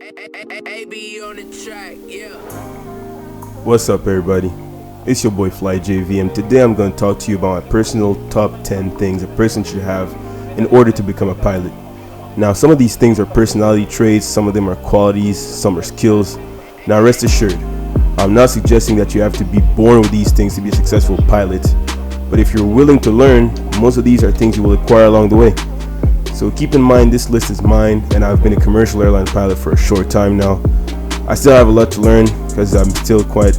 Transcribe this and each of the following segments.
AB on the track, yeah. What's up, everybody? It's your boy Fly JV, and today I'm going to talk to you about my personal top 10 things a person should have in order to become a pilot. Now, some of these things are personality traits, some of them are qualities, some are skills. Now, rest assured, I'm not suggesting that you have to be born with these things to be a successful pilot, but if you're willing to learn, most of these are things you will acquire along the way. So keep in mind, this list is mine, and I've been a commercial airline pilot for a short time now. I still have a lot to learn because I'm still quite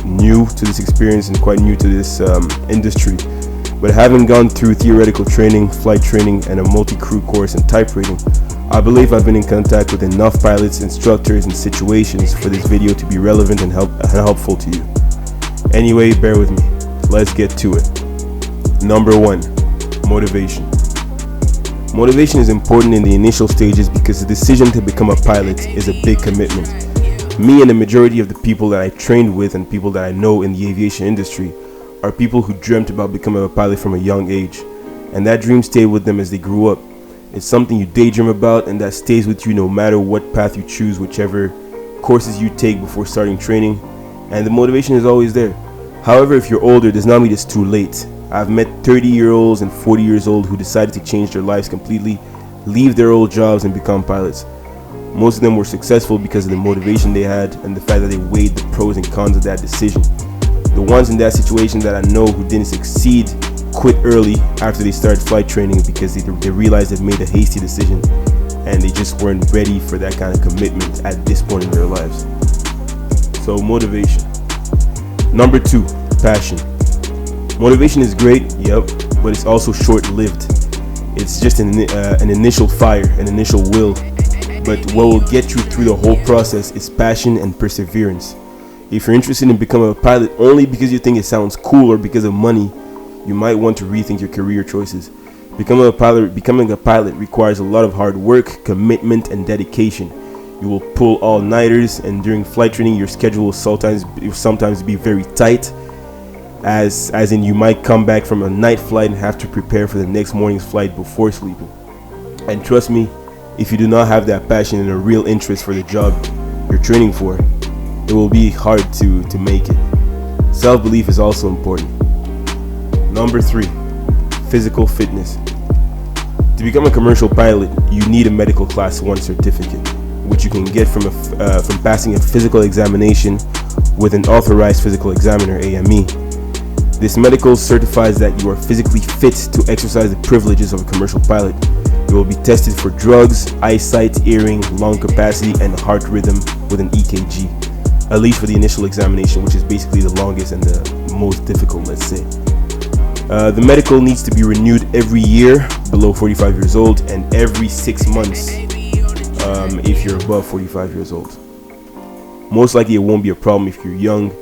new to this experience and quite new to this industry. But having gone through theoretical training, flight training, and a multi-crew course in type rating, I believe I've been in contact with enough pilots, instructors, and situations for this video to be relevant and helpful to you. Anyway, bear with me. Let's get to it. Number 1, motivation. Motivation is important in the initial stages because the decision to become a pilot is a big commitment. Me and the majority of the people that I trained with and people that I know in the aviation industry are people who dreamt about becoming a pilot from a young age, and that dream stayed with them as they grew up. It's something you daydream about, and that stays with you no matter what path you choose, whichever courses you take before starting training, and the motivation is always there. However, if you're older, does not mean it's too late. I've met 30-year-olds and 40 years old who decided to change their lives completely, leave their old jobs and become pilots. Most of them were successful because of the motivation they had and the fact that they weighed the pros and cons of that decision. The ones in that situation that I know who didn't succeed quit early after they started flight training because they realized they'd made a hasty decision and they just weren't ready for that kind of commitment at this point in their lives. So motivation. Number 2, passion. Motivation is great, yep, but it's also short-lived. It's just an initial fire, an initial will. But what will get you through the whole process is passion and perseverance. If you're interested in becoming a pilot only because you think it sounds cool or because of money, you might want to rethink your career choices. Becoming a pilot requires a lot of hard work, commitment, and dedication. You will pull all-nighters, and during flight training, your schedule will sometimes be very tight. As in, you might come back from a night flight and have to prepare for the next morning's flight before sleeping. And trust me, if you do not have that passion and a real interest for the job you're training for, it will be hard to make it. Self-belief is also important. Number 3, physical fitness. To become a commercial pilot, you need a medical class 1 certificate, which you can get from passing a physical examination with an authorized physical examiner, AME. This medical certifies that you are physically fit to exercise the privileges of a commercial pilot. You will be tested for drugs, eyesight, hearing, lung capacity, and heart rhythm with an EKG, at least for the initial examination, which is basically the longest and the most difficult, let's say. The medical needs to be renewed every year below 45 years old and every 6 months if you're above 45 years old. Most likely it won't be a problem if you're young.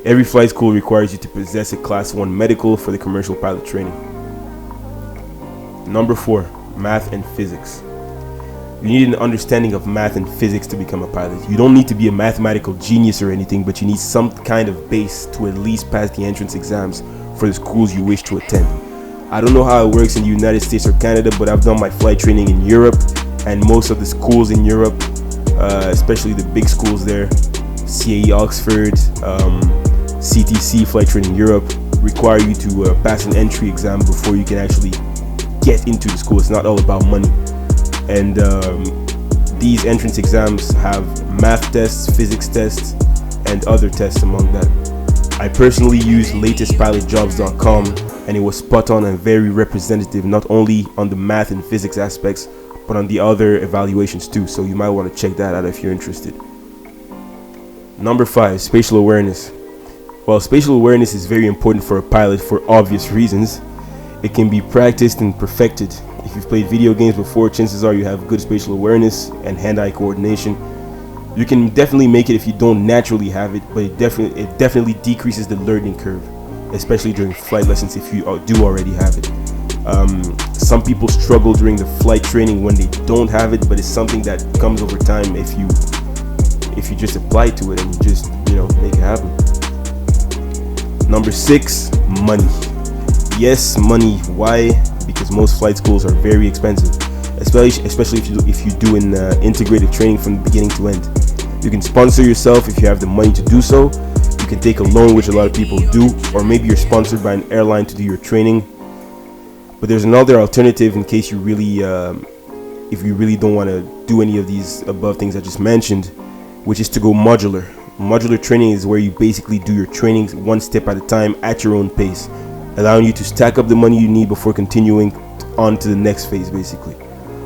Every flight school requires you to possess a Class 1 medical for the commercial pilot training. Number 4, math and physics. You need an understanding of math and physics to become a pilot. You don't need to be a mathematical genius or anything, but you need some kind of base to at least pass the entrance exams for the schools you wish to attend. I don't know how it works in the United States or Canada, but I've done my flight training in Europe, and most of the schools in Europe, especially the big schools there, CAE Oxford, CTC Flight Training Europe, require you to pass an entry exam before you can actually get into the school. It's not all about money. And these entrance exams have math tests, physics tests, and other tests among that. I personally used latestpilotjobs.com, and it was spot on and very representative, not only on the math and physics aspects, but on the other evaluations too. So you might want to check that out if you're interested. Number 5, spatial awareness. While spatial awareness is very important for a pilot for obvious reasons, it can be practiced and perfected. If you've played video games before, chances are you have good spatial awareness and hand-eye coordination. You can definitely make it if you don't naturally have it, but it definitely decreases the learning curve, especially during flight lessons if you do already have it. Some people struggle during the flight training when they don't have it, but it's something that comes over time if you just apply to it and you just make it happen. Number 6, money. Yes, money. Why? Because most flight schools are very expensive, especially if you do an integrated training from the beginning to end. You can sponsor yourself if you have the money to do so. You can take a loan, which a lot of people do, or maybe you're sponsored by an airline to do your training. But there's another alternative in case you really, if you really don't want to do any of these above things I just mentioned, which is to go modular. Modular training is where you basically do your training one step at a time at your own pace, allowing you to stack up the money you need before continuing on to the next phase, basically.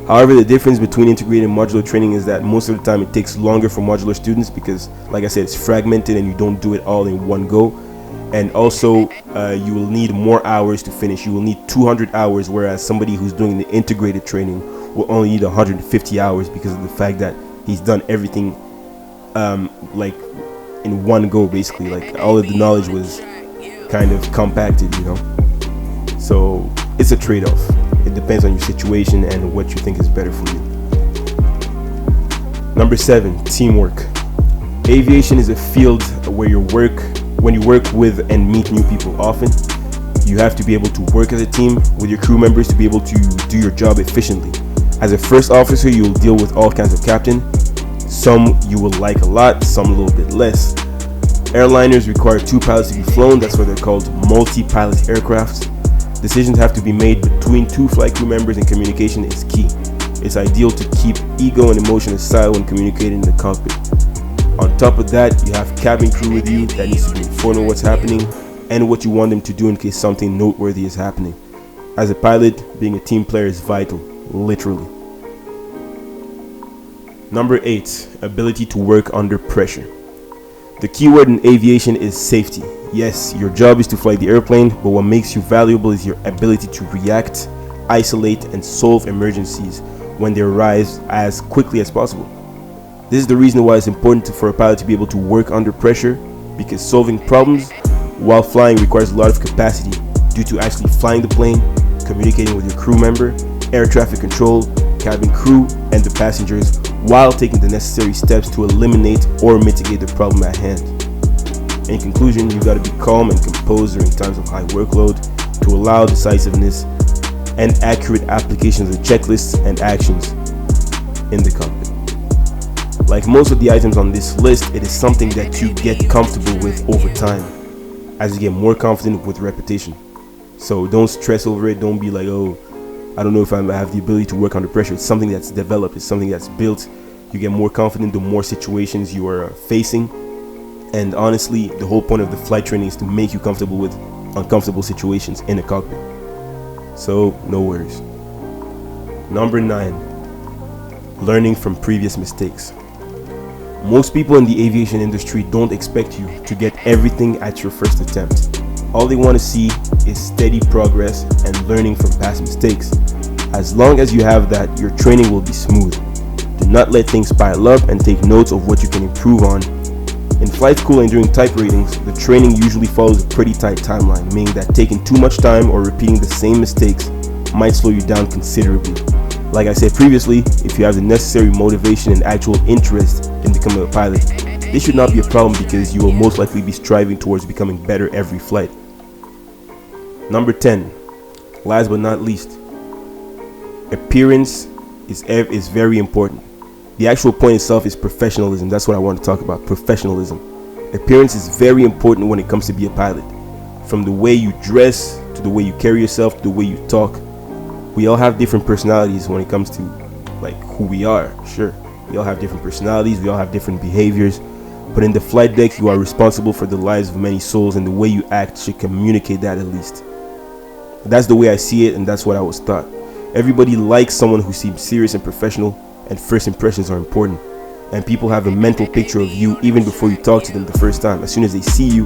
However, the difference between integrated and modular training is that most of the time it takes longer for modular students because, like I said, it's fragmented and you don't do it all in one go. And also, you will need more hours to finish. You will need 200 hours, whereas somebody who's doing the integrated training will only need 150 hours because of the fact that he's done everything like in one go, basically. Like all of the knowledge was kind of compacted, you know. So it's a trade-off. It depends on your situation and what you think is better for you. Number 7, teamwork. Aviation is a field where when you work with and meet new people often, you have to be able to work as a team with your crew members to be able to do your job efficiently. As a first officer, you'll deal with all kinds of captain. Some you will like a lot, some a little bit less. Airliners require 2 pilots to be flown. That's why they're called multi-pilot aircraft. Decisions have to be made between 2 flight crew members, and communication is key. It's ideal to keep ego and emotion aside when communicating in the cockpit. On top of that, you have cabin crew with you that needs to be informed of what's happening and what you want them to do in case something noteworthy is happening. As a pilot, being a team player is vital, literally. Number 8, ability to work under pressure. The key word in aviation is safety. Yes, your job is to fly the airplane, but what makes you valuable is your ability to react, isolate, and solve emergencies when they arise as quickly as possible. This is the reason why it's important for a pilot to be able to work under pressure, because solving problems while flying requires a lot of capacity due to actually flying the plane, communicating with your crew member, air traffic control, cabin crew, and the passengers, while taking the necessary steps to eliminate or mitigate the problem at hand. In conclusion, you got to be calm and composed during times of high workload to allow decisiveness and accurate applications of checklists and actions in the cockpit. Like most of the items on this list, it is something that you get comfortable with over time as you get more confident with repetition. So don't stress over it. Don't be like, oh, I don't know if I have the ability to work under pressure. It's something that's developed. It's something that's built. You get more confident the more situations you are facing. And honestly, the whole point of the flight training is to make you comfortable with uncomfortable situations in a cockpit. So no worries. Number 9, learning from previous mistakes. Most people in the aviation industry don't expect you to get everything at your first attempt. All they want to see is steady progress and learning from past mistakes. As long as you have that, your training will be smooth. Do not let things pile up and take notes of what you can improve on. In flight school and during type ratings, the training usually follows a pretty tight timeline, meaning that taking too much time or repeating the same mistakes might slow you down considerably. Like I said previously, if you have the necessary motivation and actual interest in becoming a pilot, this should not be a problem because you will most likely be striving towards becoming better every flight. Number 10, last but not least, appearance is very important. The actual point itself is professionalism. That's what I want to talk about, professionalism. Appearance is very important when it comes to be a pilot. From the way you dress, to the way you carry yourself, to the way you talk. We all have different personalities when it comes to like who we are. Sure, we all have different personalities, we all have different behaviors. But in the flight deck, you are responsible for the lives of many souls, and the way you act should communicate that at least. That's the way I see it, and that's what I was taught. Everybody likes someone who seems serious and professional, and first impressions are important. And people have a mental picture of you even before you talk to them the first time. As soon as they see you,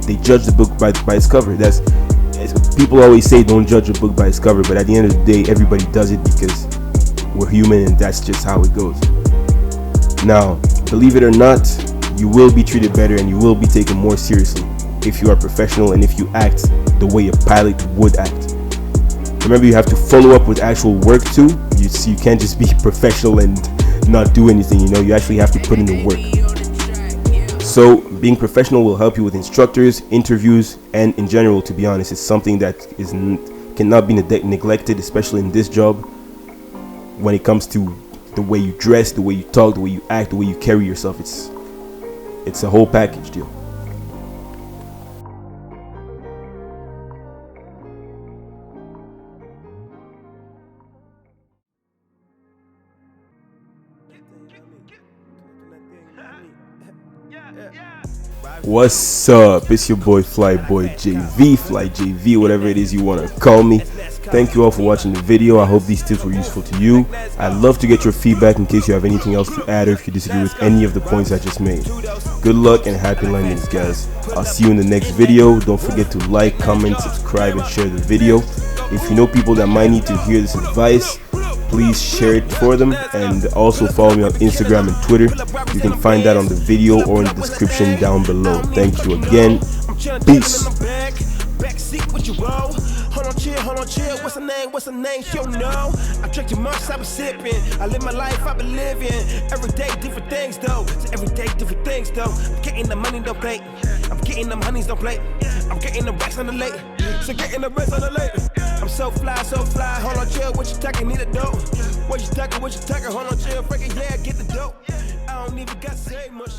they judge the book by its cover. As people always say, don't judge a book by its cover, but at the end of the day, everybody does it because we're human, and that's just how it goes. Now, believe it or not, you will be treated better and you will be taken more seriously if you are professional and if you act the way a pilot would act. Remember, you have to follow up with actual work too. You can't just be professional and not do anything, you actually have to put in the work. So being professional will help you with instructors, interviews, and in general, to be honest, it's something that cannot be neglected, especially in this job, when it comes to the way you dress, the way you talk, the way you act, the way you carry yourself. It's a whole package deal. What's up? It's your boy Flyboy JV, Fly JV, whatever it is you want to call me. Thank you all for watching the video. I hope these tips were useful to you. I'd love to get your feedback in case you have anything else to add or if you disagree with any of the points I just made. Good luck and happy landings, guys. I'll see you in the next video. Don't forget to like, comment, subscribe, and share the video. If you know people that might need to hear this advice, please share it for them, and also follow me on Instagram and Twitter. You can find that on the video or in the description down below. Thank you again. Peace. Hold on, chill, what's the name, you know. I drink too much, I be sipping. I live my life, I be living. Every day, different things though. I'm getting the money, don't play. I'm getting them honeys, don't play. I'm getting the racks on the late. So getting the rest on the late. I'm so fly. Hold on, chill, what you talking, need a dope. What you talking, hold on, chill, break it, yeah, get the dope. I don't even got to say much.